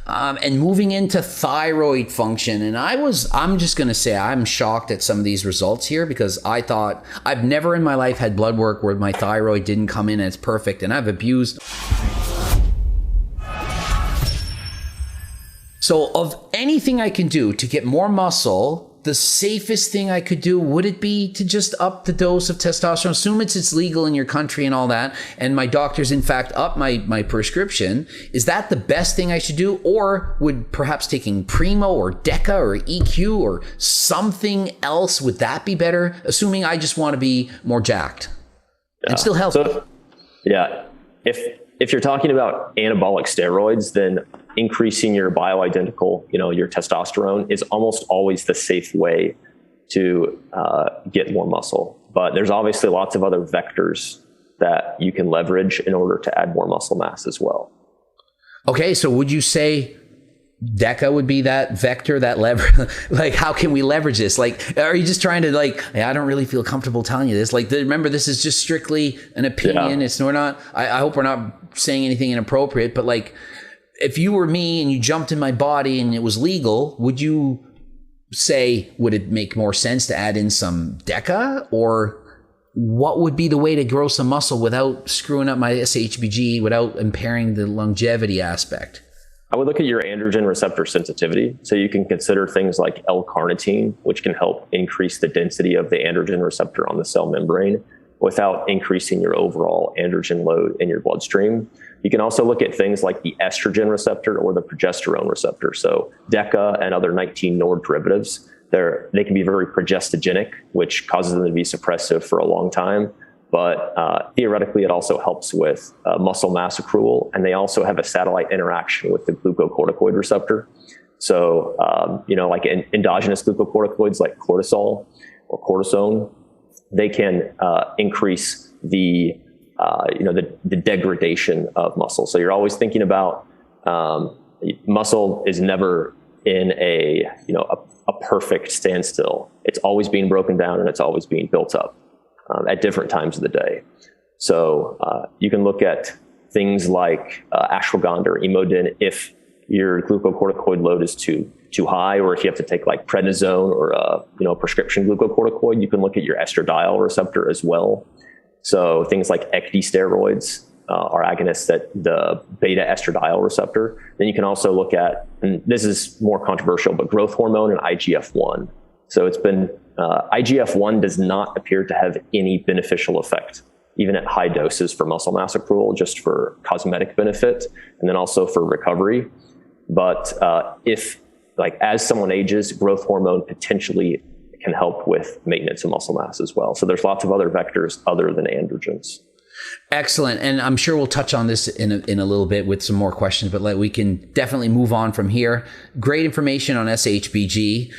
and moving into thyroid function. And I'm just going to say I'm shocked at some of these results here, because I thought I've never in my life had blood work where my thyroid didn't come in as perfect, and I've abused. So of anything I can do to get more muscle, the safest thing I could do, would it be to just up the dose of testosterone? Assume it's legal in your country and all that, and my doctor's in fact up my prescription. Is that the best thing I should do? Or would perhaps taking Primo or Dhea or EQ or something else, would that be better? Assuming I just want to be more jacked and still healthy. So, yeah, if you're talking about anabolic steroids, then increasing your bioidentical, your testosterone is almost always the safe way to get more muscle. But there's obviously lots of other vectors that you can leverage in order to add more muscle mass as well. Okay, so would you say Dhea would be that vector, that lever? Like, how can we leverage this? Like, are you just trying to hey, I don't really feel comfortable telling you this. Like, remember, this is just strictly an opinion. Yeah. We're not, I hope we're not saying anything inappropriate, but like, if you were me and you jumped in my body and it was legal, would you say, would it make more sense to add in some Dhea? Or what would be the way to grow some muscle without screwing up my SHBG, without impairing the longevity aspect? I would look at your androgen receptor sensitivity. So you can consider things like L-carnitine, which can help increase the density of the androgen receptor on the cell membrane without increasing your overall androgen load in your bloodstream. You can also look at things like the estrogen receptor or the progesterone receptor. So Dhea and other 19-nor derivatives, they can be very progestogenic, which causes them to be suppressive for a long time. But theoretically, it also helps with muscle mass accrual. And they also have a satellite interaction with the glucocorticoid receptor. So, like endogenous glucocorticoids like cortisol or cortisone, they can increase the degradation of muscle. So you're always thinking about muscle is never in a perfect standstill. It's always being broken down and it's always being built up at different times of the day. So you can look at things like ashwagandha or Emodin if your glucocorticoid load is too high, or if you have to take like prednisone or a prescription glucocorticoid. You can look at your estradiol receptor as well. So things like ecdy steroids are agonists at the beta estradiol receptor. Then you can also look at, and this is more controversial, but growth hormone and IGF-1. So it's been, IGF-1 does not appear to have any beneficial effect, even at high doses for muscle mass accrual, just for cosmetic benefit, and then also for recovery. But as someone ages, growth hormone potentially can help with maintenance of muscle mass as well. So there's lots of other vectors other than androgens. Excellent. And I'm sure we'll touch on this in a little bit with some more questions, but we can definitely move on from here. Great information on SHBG.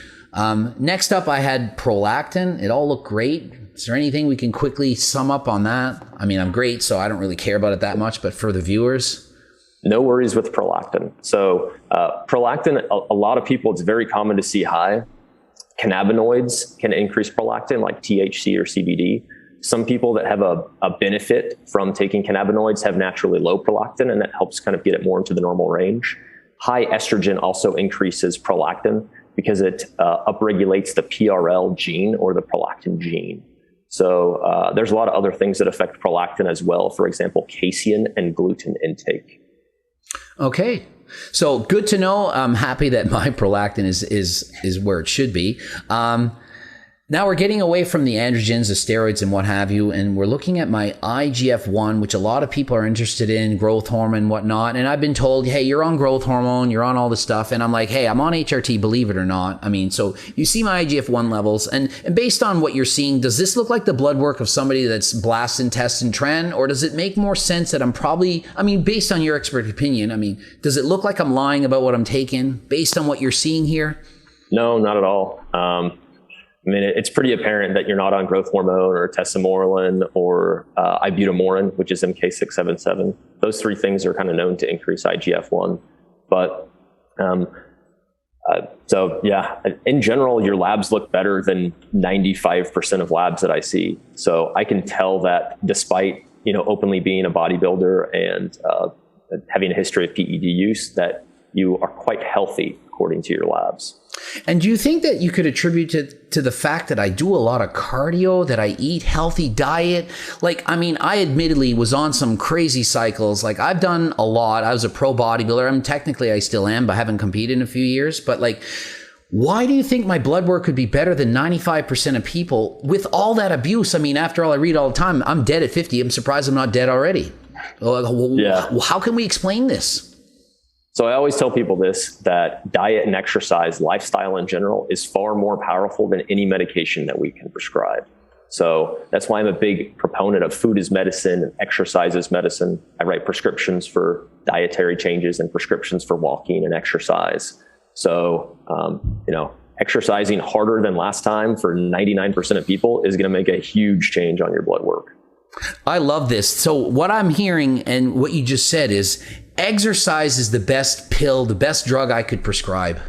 Next up, I had prolactin. It all looked great. Is there anything we can quickly sum up on that? I mean, I'm great, so I don't really care about it that much, but for the viewers? No worries with prolactin. So prolactin, a lot of people, it's very common to see high. Cannabinoids can increase prolactin, like THC or CBD. Some people that have a benefit from taking cannabinoids have naturally low prolactin, and that helps kind of get it more into the normal range. High estrogen also increases prolactin because it upregulates the PRL gene or the prolactin gene. So there's a lot of other things that affect prolactin as well. For example, casein and gluten intake. Okay. So good to know. I'm happy that my prolactin is where it should be. Now we're getting away from the androgens, the steroids and what have you, and we're looking at my IGF-1, which a lot of people are interested in, growth hormone and whatnot. And I've been told, hey, you're on growth hormone, you're on all this stuff. And I'm like, hey, I'm on HRT, believe it or not. I mean, so you see my IGF-1 levels, and based on what you're seeing, does this look like the blood work of somebody that's blasting, testing, trend, or does it make more sense that I'm probably, based on your expert opinion, does it look like I'm lying about what I'm taking based on what you're seeing here? No, not at all. It's pretty apparent that you're not on growth hormone or tesamorelin or ibutamorin, which is MK677. Those three things are kind of known to increase IGF-1. But in general, your labs look better than 95% of labs that I see. So I can tell that despite, openly being a bodybuilder and having a history of PED use, that you are quite healthy according to your labs. And do you think that you could attribute it to the fact that I do a lot of cardio, that I eat healthy diet? Like, I mean, I admittedly was on some crazy cycles. Like, I've done a lot. I was a pro bodybuilder. I mean, technically I still am, but I haven't competed in a few years. But like, why do you think my blood work could be better than 95% of people with all that abuse? I mean, after all, I read all the time, I'm dead at 50. I'm surprised I'm not dead already. Yeah. How can we explain this? So I always tell people this, that diet and exercise, lifestyle in general, is far more powerful than any medication that we can prescribe. So that's why I'm a big proponent of food as medicine and exercise as medicine. I write prescriptions for dietary changes and prescriptions for walking and exercise. So, exercising harder than last time for 99% of people is going to make a huge change on your blood work. I love this. So what I'm hearing and what you just said is exercise is the best pill, the best drug I could prescribe.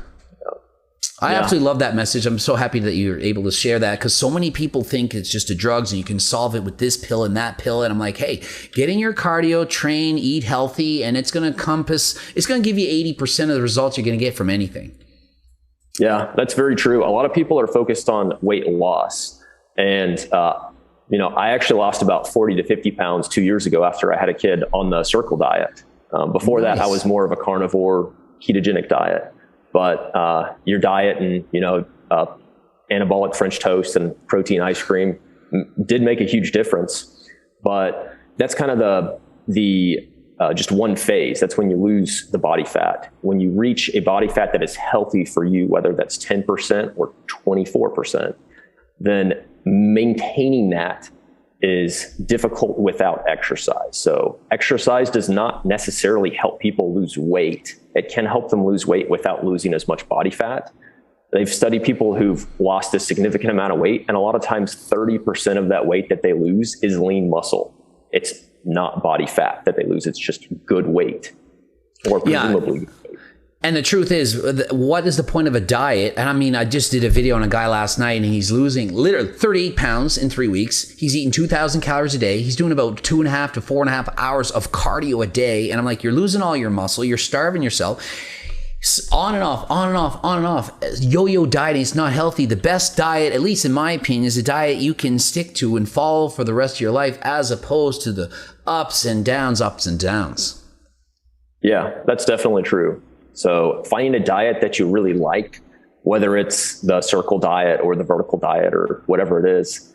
I absolutely love that message. I'm so happy that you're able to share that, because so many people think it's just a drugs and you can solve it with this pill and that pill. And I'm like, hey, get in your cardio, train, eat healthy, and it's going to give you 80% of the results you're going to get from anything. Yeah, that's very true. A lot of people are focused on weight loss. And, I actually lost about 40 to 50 pounds 2 years ago after I had a kid on the Circle diet. Before that, I was more of a carnivore ketogenic diet. But your diet and, anabolic French toast and protein ice cream did make a huge difference. But that's kind of the just one phase. That's when you lose the body fat. When you reach a body fat that is healthy for you, whether that's 10% or 24%, then maintaining that is difficult without exercise. So exercise does not necessarily help people lose weight. It can help them lose weight without losing as much body fat. They've studied people who've lost a significant amount of weight, and a lot of times 30% of that weight that they lose is lean muscle. It's not body fat that they lose. It's just good weight, or presumably good weight. And the truth is, what is the point of a diet? And I mean, I just did a video on a guy last night, and he's losing literally 38 pounds in 3 weeks. He's eating 2,000 calories a day. He's doing about 2.5 to 4.5 hours of cardio a day. And I'm like, you're losing all your muscle. You're starving yourself. On and off, on and off, on and off. Yo-yo dieting is not healthy. The best diet, at least in my opinion, is a diet you can stick to and follow for the rest of your life, as opposed to the ups and downs, ups and downs. Yeah, that's definitely true. So finding a diet that you really like, whether it's the Circle diet or the vertical diet or whatever it is,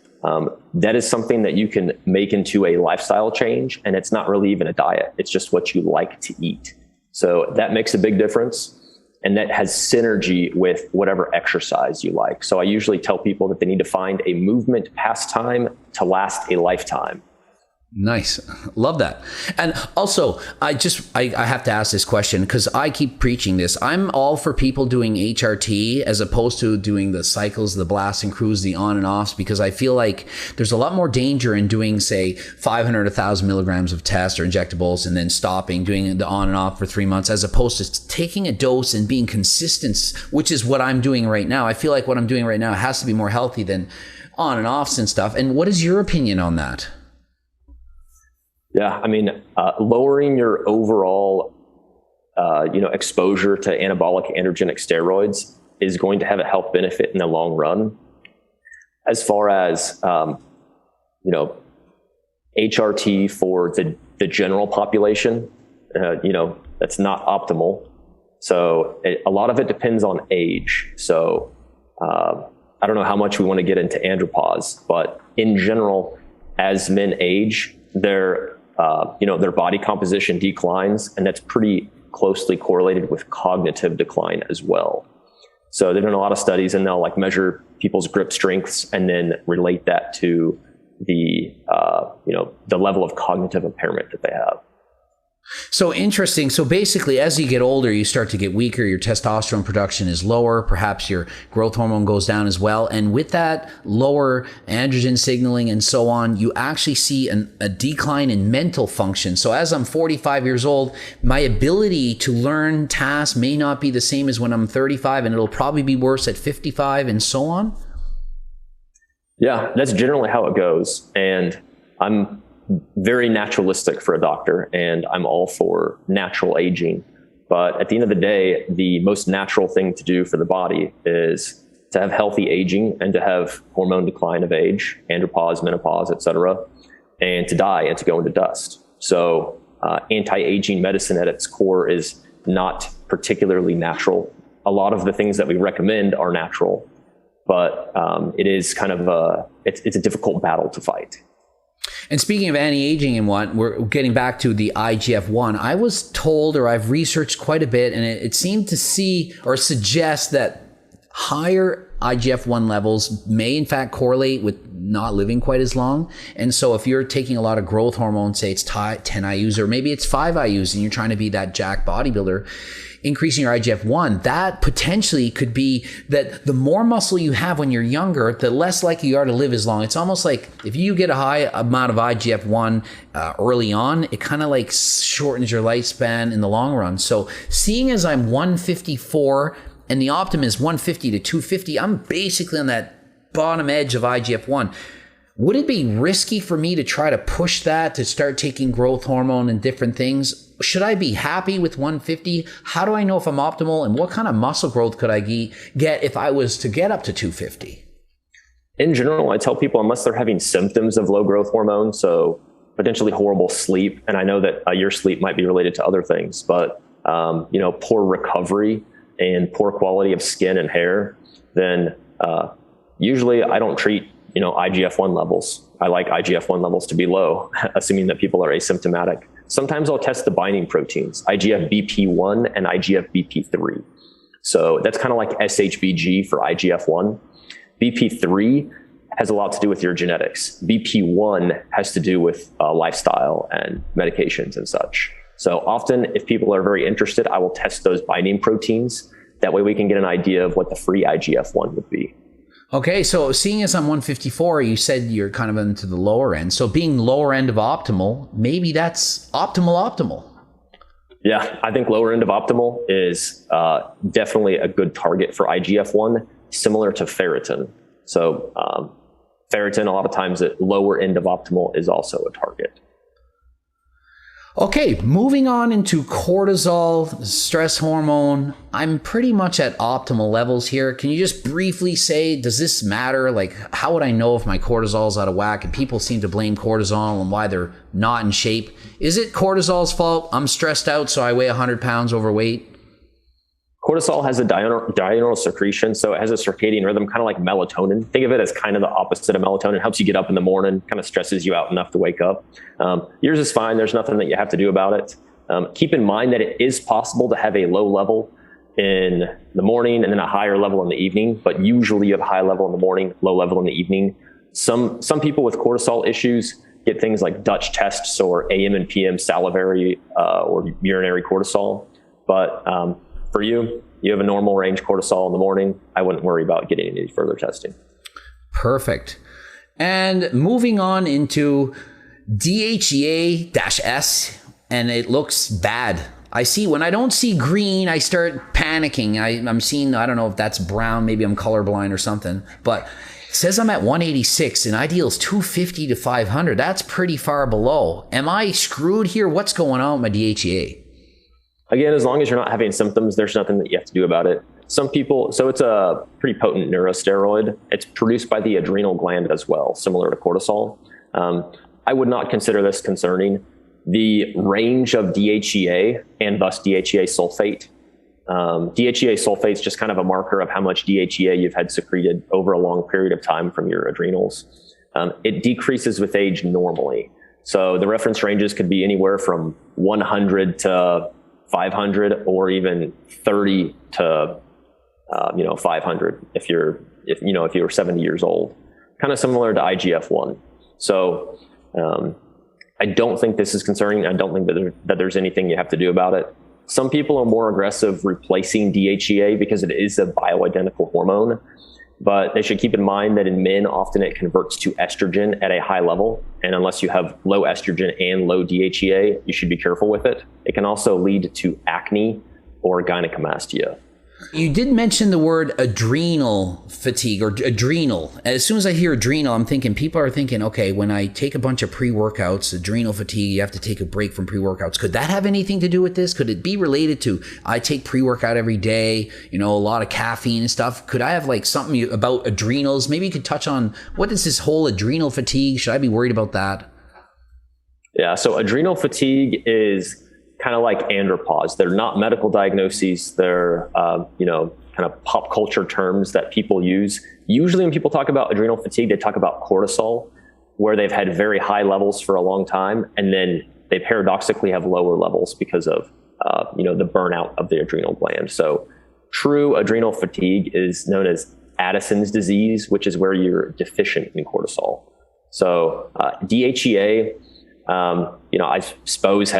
that is something that you can make into a lifestyle change. And it's not really even a diet. It's just what you like to eat. So that makes a big difference. And that has synergy with whatever exercise you like. So I usually tell people that they need to find a movement pastime to last a lifetime. Nice. Love that. And also, I have to ask this question, because I keep preaching this. I'm all for people doing HRT as opposed to doing the cycles, the blast and cruise, the on and offs, because I feel like there's a lot more danger in doing, say, 500, 1,000 milligrams of test or injectables and then stopping, doing the on and off for 3 months, as opposed to taking a dose and being consistent, which is what I'm doing right now. I feel like what I'm doing right now has to be more healthy than on and offs and stuff. And what is your opinion on that? Yeah, I mean, lowering your overall, exposure to anabolic androgenic steroids is going to have a health benefit in the long run. As far as, HRT for the general population, that's not optimal. So a lot of it depends on age. So I don't know how much we want to get into andropause, but in general, as men age, their body composition declines, and that's pretty closely correlated with cognitive decline as well. So they've done a lot of studies, and they'll measure people's grip strengths and then relate that to the level of cognitive impairment that they have. So interesting. So basically, as you get older, you start to get weaker. Your testosterone production is lower. Perhaps your growth hormone goes down as well. And with that lower androgen signaling and so on, you actually see a decline in mental function. So as I'm 45 years old, my ability to learn tasks may not be the same as when I'm 35, and it'll probably be worse at 55 and so on. Yeah, that's generally how it goes. And I'm very naturalistic for a doctor, and I'm all for natural aging. But at the end of the day, the most natural thing to do for the body is to have healthy aging and to have hormone decline of age, andropause, menopause, etc., and to die and to go into dust. So anti-aging medicine at its core is not particularly natural. A lot of the things that we recommend are natural, but it is kind of it's a difficult battle to fight. And speaking of anti-aging and what, we're getting back to the IGF-1. I was told, or I've researched quite a bit, and it seemed to see or suggest that higher IGF-1 levels may in fact correlate with not living quite as long. And so if you're taking a lot of growth hormone, say it's 10 IUs or maybe it's 5 IUs and you're trying to be that jacked bodybuilder, increasing your IGF-1, that potentially could be that the more muscle you have when you're younger, the less likely you are to live as long. It's almost like if you get a high amount of IGF-1 early on, it kind of like shortens your lifespan in the long run. So seeing as I'm 154 and the optimum is 150 to 250, I'm basically on that bottom edge of IGF-1. Would it be risky for me to try to push that, to start taking growth hormone and different things? Should I be happy with 150? How do I know if I'm optimal? And what kind of muscle growth could I get if I was to get up to 250? In general, I tell people, unless they're having symptoms of low growth hormone, so potentially horrible sleep, and I know that your sleep might be related to other things, but poor recovery and poor quality of skin and hair, then usually I don't treat IGF-1 levels. I like IGF-1 levels to be low, assuming that people are asymptomatic. Sometimes I'll test the binding proteins, IGF-BP1 and IGF-BP3. So that's kind of like SHBG for IGF-1. BP3 has a lot to do with your genetics. BP1 has to do with lifestyle and medications and such. So often, if people are very interested, I will test those binding proteins. That way we can get an idea of what the free IGF-1 would be. Okay, so seeing as I'm 154, you said you're kind of into the lower end. So being lower end of optimal, maybe that's optimal. Yeah, I think lower end of optimal is definitely a good target for IGF-1, similar to ferritin. So ferritin, a lot of times at lower end of optimal is also a target. Okay, moving on into cortisol, stress hormone. I'm pretty much at optimal levels here. Can you just briefly say, does this matter? Like, how would I know if my cortisol is out of whack? And people seem to blame cortisol and why they're not in shape. Is it cortisol's fault? I'm stressed out, so I weigh 100 pounds overweight. Cortisol has a diurnal secretion, so it has a circadian rhythm, kind of like melatonin. Think of it as kind of the opposite of melatonin. It helps you get up in the morning, kind of stresses you out enough to wake up. Yours is fine. There's nothing that you have to do about it. Keep in mind that it is possible to have a low level in the morning and then a higher level in the evening, but usually you have a high level in the morning, low level in the evening. Some people with cortisol issues get things like Dutch tests or AM and PM salivary or urinary cortisol, but for you have a normal range cortisol in the morning. I wouldn't worry about getting any further testing. Perfect. And moving on into DHEA-S, and it looks bad. When I don't see green, I start panicking. I'm seeing, I don't know if that's brown, maybe I'm colorblind or something, but it says I'm at 186 and ideal is 250 to 500. That's pretty far below. Am I screwed here? What's going on with my DHEA? Again, as long as you're not having symptoms, there's nothing that you have to do about it. Some people, so it's a pretty potent neurosteroid. It's produced by the adrenal gland as well, similar to cortisol. I would not consider this concerning. The range of DHEA and thus DHEA sulfate. DHEA sulfate is just kind of a marker of how much DHEA you've had secreted over a long period of time from your adrenals. It decreases with age normally. So the reference ranges could be anywhere from 100 to 500 or even 30 to 500 if you were 70 years old, kind of similar to IGF-1. So I don't think this is concerning. I don't think that there's anything you have to do about it. Some people are more aggressive replacing DHEA because it is a bioidentical hormone, but they should keep in mind that in men, often it converts to estrogen at a high level. And unless you have low estrogen and low DHEA, you should be careful with it. It can also lead to acne or gynecomastia. You did mention the word adrenal fatigue or adrenal. As soon as I hear adrenal, I'm thinking people are thinking, okay, when I take a bunch of pre-workouts, adrenal fatigue, you have to take a break from pre-workouts. Could that have anything to do with this? Could it be related to I take pre-workout every day, a lot of caffeine and stuff? Could I have like something about adrenals? Maybe you could touch on what is this whole adrenal fatigue? Should I be worried about that? Yeah, so adrenal fatigue is kind of like andropause. They're not medical diagnoses. They're, kind of pop culture terms that people use. Usually when people talk about adrenal fatigue, they talk about cortisol, where they've had very high levels for a long time. And then they paradoxically have lower levels because of, the burnout of the adrenal gland. So true adrenal fatigue is known as Addison's disease, which is where you're deficient in cortisol. So DHEA, I suppose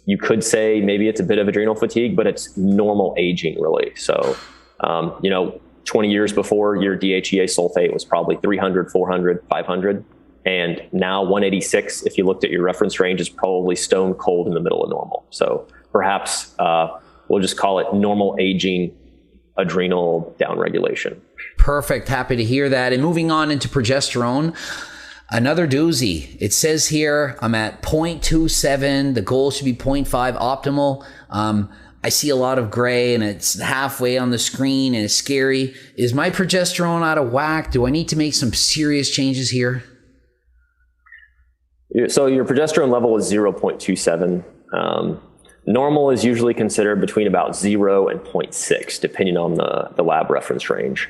you could say maybe it's a bit of adrenal fatigue, but it's normal aging really. So, 20 years before, your DHEA sulfate was probably 300, 400, 500. And now 186, if you looked at your reference range, is probably stone cold in the middle of normal. So perhaps we'll just call it normal aging adrenal downregulation. Perfect. Happy to hear that. And moving on into progesterone. Another doozy. It says here I'm at 0.27. The goal should be 0.5 optimal. I see a lot of gray and it's halfway on the screen and it's scary. Is my progesterone out of whack? Do I need to make some serious changes here? So your progesterone level is 0.27. Normal is usually considered between about 0 and 0.6, depending on the lab reference range.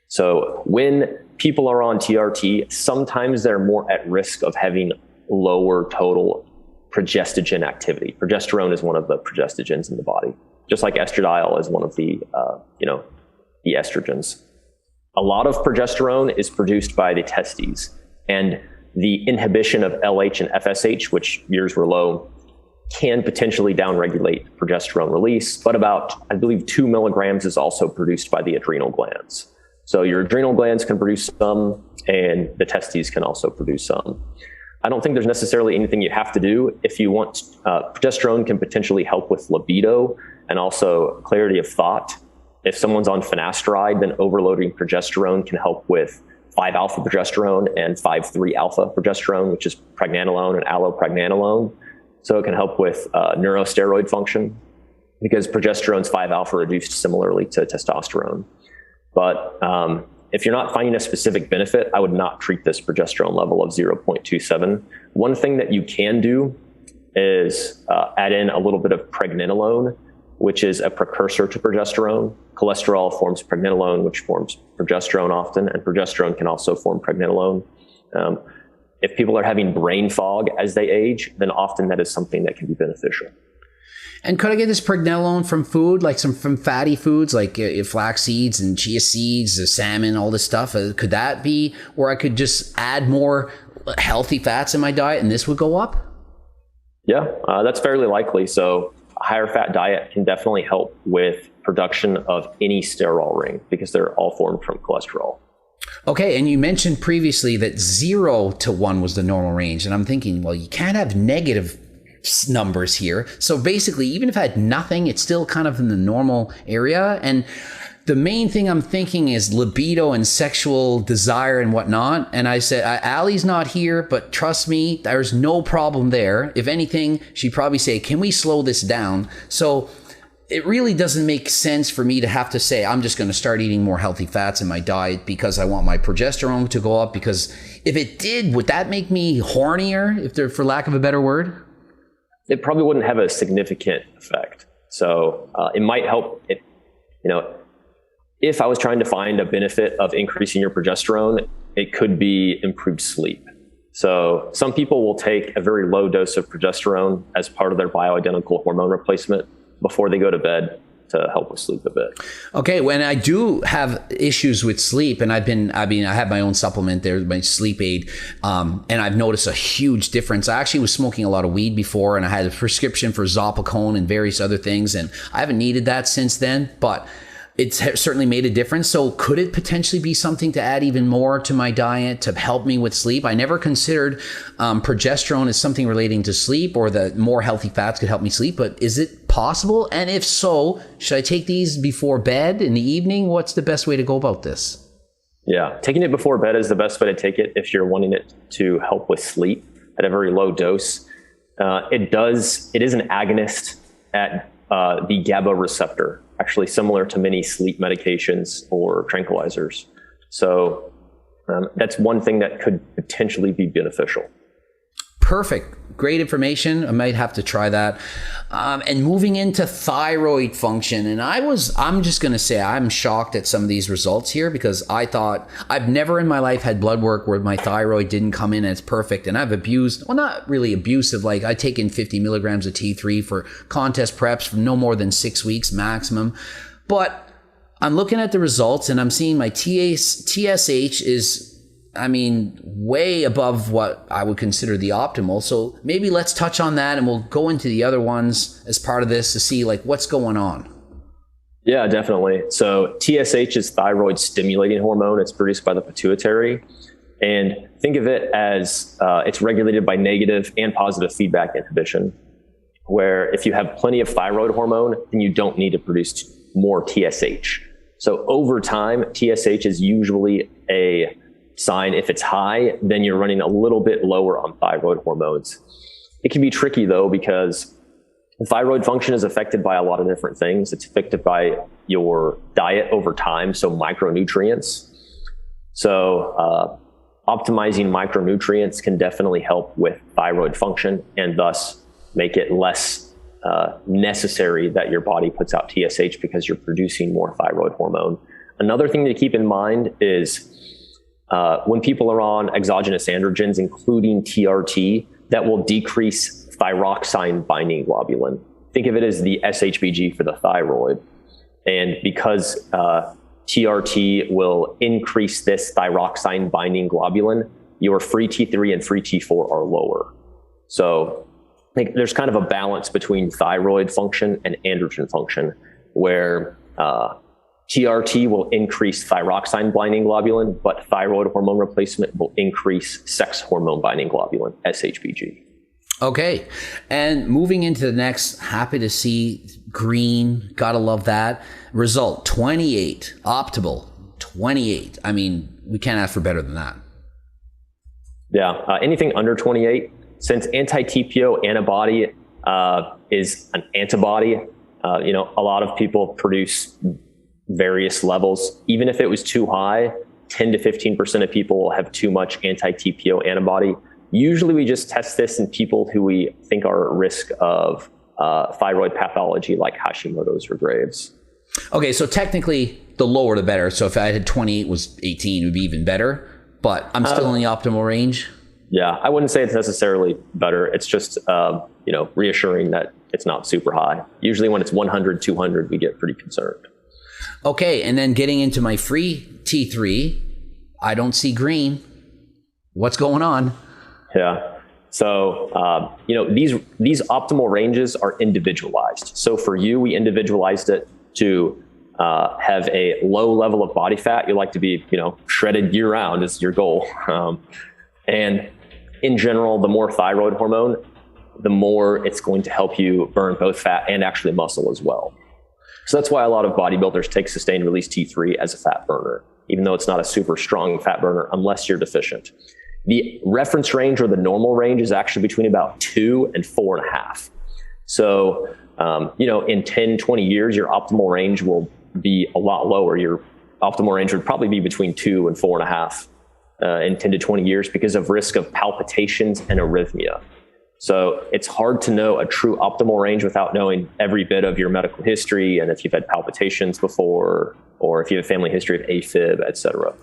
So when people are on TRT, sometimes they're more at risk of having lower total progestogen activity. Progesterone is one of the progestogens in the body, just like estradiol is one of the estrogens. A lot of progesterone is produced by the testes, and the inhibition of LH and FSH, which yours were low, can potentially downregulate progesterone release, but about, I believe, 2 milligrams is also produced by the adrenal glands. So your adrenal glands can produce some, and the testes can also produce some. I don't think there's necessarily anything you have to do. If you want, progesterone can potentially help with libido and also clarity of thought. If someone's on finasteride, then overloading progesterone can help with 5-alpha progesterone and 5,3-alpha progesterone, which is pregnenolone and allopregnanolone. So it can help with neurosteroid function because progesterone's 5-alpha reduced similarly to testosterone. But if you're not finding a specific benefit, I would not treat this progesterone level of 0.27. One thing that you can do is add in a little bit of pregnenolone, which is a precursor to progesterone. Cholesterol forms pregnenolone, which forms progesterone often, and progesterone can also form pregnenolone. If people are having brain fog as they age, then often that is something that can be beneficial. And could I get this pregnenolone from food, like from fatty foods, like flax seeds and chia seeds, salmon, all this stuff? Could that be where I could just add more healthy fats in my diet and this would go up? Yeah, that's fairly likely. So a higher fat diet can definitely help with production of any sterol ring because they're all formed from cholesterol. Okay, and you mentioned previously that 0 to 1 was the normal range. And I'm thinking, well, you can't have negative numbers here. So basically, even if I had nothing, it's still kind of in the normal area. And the main thing I'm thinking is libido and sexual desire and whatnot. And I said, Allie's not here, but trust me, there's no problem there. If anything, she'd probably say, can we slow this down? So it really doesn't make sense for me to have to say, I'm just going to start eating more healthy fats in my diet because I want my progesterone to go up. Because if it did, would that make me hornier, if there, for lack of a better word? It probably wouldn't have a significant effect. So it might help. If I was trying to find a benefit of increasing your progesterone, it could be improved sleep. So some people will take a very low dose of progesterone as part of their bioidentical hormone replacement before they go to bed to help with sleep a bit. Okay, when I do have issues with sleep, and I have my own supplement there, my sleep aid, and I've noticed a huge difference. I actually was smoking a lot of weed before, and I had a prescription for Zopicone and various other things, and I haven't needed that since then. But it's certainly made a difference. So could it potentially be something to add even more to my diet to help me with sleep? I never considered progesterone as something relating to sleep, or that more healthy fats could help me sleep, but is it possible? And if so, should I take these before bed in the evening? What's the best way to go about this? Yeah, taking it before bed is the best way to take it if you're wanting it to help with sleep at a very low dose. It is an agonist at the GABA receptor, actually similar to many sleep medications or tranquilizers. So that's one thing that could potentially be beneficial. Perfect. Great information. I might have to try that. And moving into thyroid function. And I'm just going to say I'm shocked at some of these results here, because I thought I've never in my life had blood work where my thyroid didn't come in as perfect. And I've abused, well, not really abusive. Like I take in 50 milligrams of T3 for contest preps for no more than 6 weeks maximum. But I'm looking at the results and I'm seeing my TSH is, way above what I would consider the optimal. So maybe let's touch on that and we'll go into the other ones as part of this to see like what's going on. Yeah, definitely. So TSH is thyroid stimulating hormone. It's produced by the pituitary. And think of it as it's regulated by negative and positive feedback inhibition, where if you have plenty of thyroid hormone, then you don't need to produce more TSH. So over time, TSH is usually a sign. If it's high, then you're running a little bit lower on thyroid hormones. It can be tricky though, because thyroid function is affected by a lot of different things. It's affected by your diet over time, so micronutrients. So optimizing micronutrients can definitely help with thyroid function and thus make it less necessary that your body puts out TSH because you're producing more thyroid hormone. Another thing to keep in mind is when people are on exogenous androgens, including TRT, that will decrease thyroxine binding globulin. Think of it as the SHBG for the thyroid. And because TRT will increase this thyroxine binding globulin, your free T3 and free T4 are lower. So there's kind of a balance between thyroid function and androgen function, where TRT will increase thyroxine binding globulin, but thyroid hormone replacement will increase sex hormone binding globulin, SHBG. Okay. And moving into the next, happy to see green. Gotta love that. Result 28, optimal 28. We can't ask for better than that. Yeah. Anything under 28, since anti-TPO antibody is an antibody, a lot of people produce various levels. Even if it was too high, 10 to 15% of people will have too much anti-TPO antibody. Usually we just test this in people who we think are at risk of thyroid pathology like Hashimoto's or Graves. Okay, so technically the lower the better. So if I had 28 was 18, it would be even better, but I'm still in the optimal range. Yeah, I wouldn't say it's necessarily better. It's just, reassuring that it's not super high. Usually when it's 100, 200, we get pretty concerned. Okay, and then getting into my free T3, I don't see green. What's going on? Yeah. So, these optimal ranges are individualized. So for you, we individualized it to have a low level of body fat. You like to be, shredded year round is your goal. And in general, the more thyroid hormone, the more it's going to help you burn both fat and actually muscle as well. So that's why a lot of bodybuilders take sustained release T3 as a fat burner, even though it's not a super strong fat burner unless you're deficient. The reference range or the normal range is actually between about 2 and 4.5. So, in 10, 20 years, your optimal range will be a lot lower. Your optimal range would probably be between 2 and 4.5 in 10 to 20 years because of risk of palpitations and arrhythmia. So it's hard to know a true optimal range without knowing every bit of your medical history and if you've had palpitations before or if you have a family history of AFib, et cetera.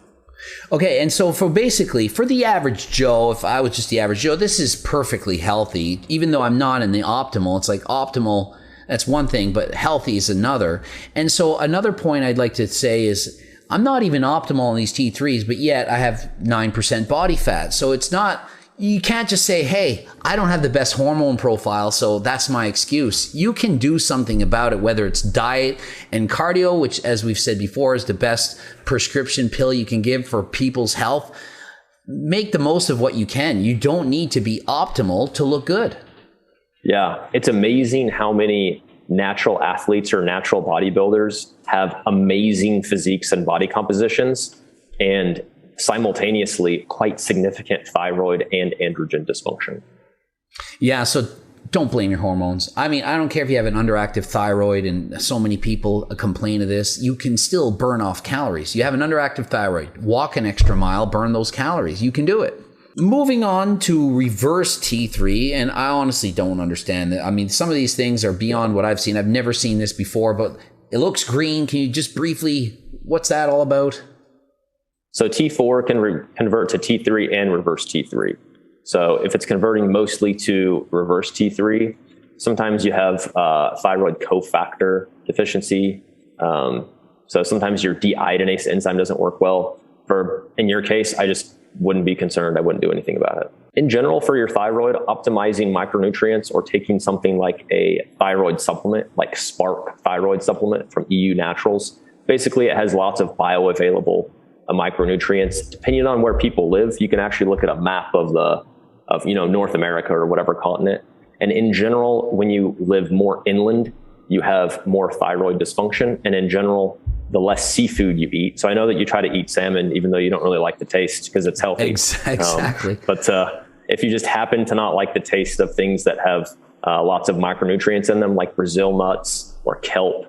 Okay, and so for the average Joe, if I was just the average Joe, this is perfectly healthy. Even though I'm not in the optimal, it's like optimal, that's one thing, but healthy is another. And so another point I'd like to say is I'm not even optimal on these T3s, but yet I have 9% body fat. So it's not, you can't just say, hey, I don't have the best hormone profile, so that's my excuse. You can do something about it, whether it's diet and cardio, which, as we've said before, is the best prescription pill you can give for people's health. Make the most of what you can. You don't need to be optimal to look good. Yeah, it's amazing how many natural athletes or natural bodybuilders have amazing physiques and body compositions, and simultaneously quite significant thyroid and androgen dysfunction. Yeah, so don't blame your hormones. I mean, I don't care if you have an underactive thyroid, and so many people complain of this. You can still burn off calories. You have an underactive thyroid, walk an extra mile, burn those calories. You can do it. Moving on to reverse T3, and I honestly don't understand that. I mean, some of these things are beyond what I've seen. I've never seen this before, but it looks green. Can you just briefly, what's that all about? So T4 can convert to T3 and reverse T3. So if it's converting mostly to reverse T3, sometimes you have thyroid cofactor deficiency. So sometimes your deiodinase enzyme doesn't work well. In your case, I just wouldn't be concerned. I wouldn't do anything about it. In general, for your thyroid, optimizing micronutrients or taking something like a thyroid supplement, like Spark thyroid supplement from EU Naturals, basically it has lots of bioavailable micronutrients. Depending on where people live, you can actually look at a map of North America or whatever continent. And in general, when you live more inland, you have more thyroid dysfunction. And in general, the less seafood you eat. So I know that you try to eat salmon, even though you don't really like the taste because it's healthy. Exactly. But if you just happen to not like the taste of things that have lots of micronutrients in them, like Brazil nuts or kelp,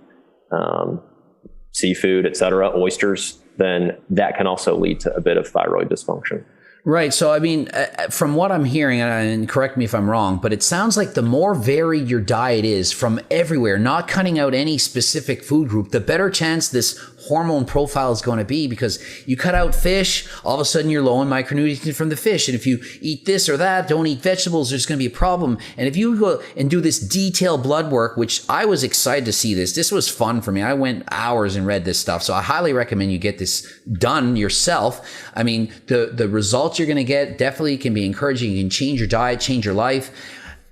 seafood, etc., oysters, then that can also lead to a bit of thyroid dysfunction. Right. So, I mean, from what I'm hearing, and correct me if I'm wrong, but it sounds like the more varied your diet is from everywhere, not cutting out any specific food group, the better chance this hormone profile is going to be, because you cut out fish, all of a sudden you're low in micronutrients from the fish. And if you eat this or that, don't eat vegetables, there's going to be a problem. And if you go and do this detailed blood work, which I was excited to see this was fun for me. I went hours and read this stuff. So I highly recommend you get this done yourself. I mean, the results you're going to get definitely can be encouraging. You can change your diet, change your life.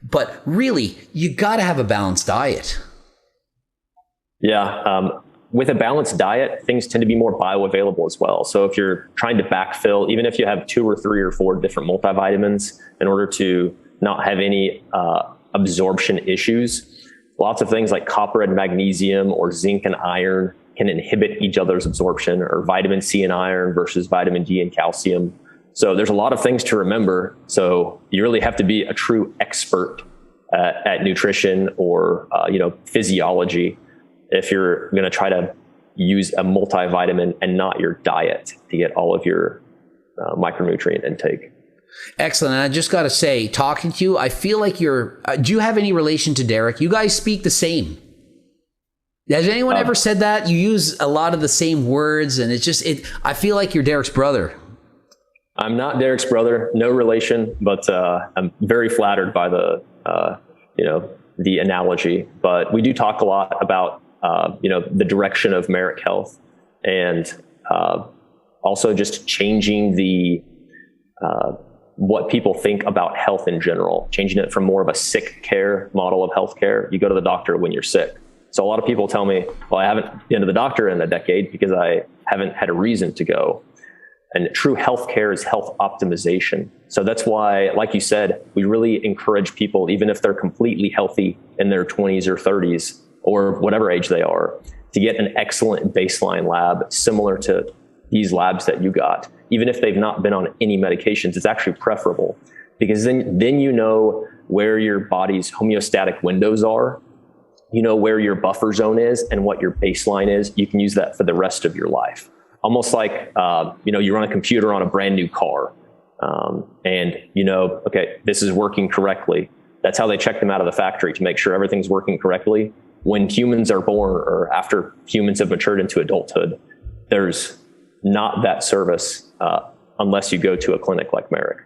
But really, you got to have a balanced diet. Yeah. With a balanced diet, things tend to be more bioavailable as well. So if you're trying to backfill, even if you have 2 or 3 or 4 different multivitamins, in order to not have any absorption issues, lots of things like copper and magnesium or zinc and iron can inhibit each other's absorption, or vitamin C and iron versus vitamin D and calcium. So there's a lot of things to remember. So you really have to be a true expert at nutrition or physiology if you're going to try to use a multivitamin and not your diet to get all of your micronutrient intake. Excellent. And I just got to say, talking to you, I feel like do you have any relation to Derek? You guys speak the same. Has anyone ever said that? You use a lot of the same words, and I feel like you're Derek's brother. I'm not Derek's brother, no relation, but I'm very flattered by the analogy. But we do talk a lot about the direction of Marek Health, and also just changing the what people think about health in general, changing it from more of a sick care model of healthcare. You go to the doctor when you're sick. So a lot of people tell me, well, I haven't been to the doctor in a decade because I haven't had a reason to go. And true healthcare is health optimization. So that's why, like you said, we really encourage people, even if they're completely healthy in their 20s or 30s or whatever age they are, to get an excellent baseline lab similar to these labs that you got. Even if they've not been on any medications, it's actually preferable, because then you know where your body's homeostatic windows are. You know where your buffer zone is and what your baseline is. You can use that for the rest of your life. Almost like, you run a computer on a brand new car, and okay, this is working correctly. That's how they check them out of the factory, to make sure everything's working correctly. When humans are born, or after humans have matured into adulthood, there's not that service unless you go to a clinic like Marek.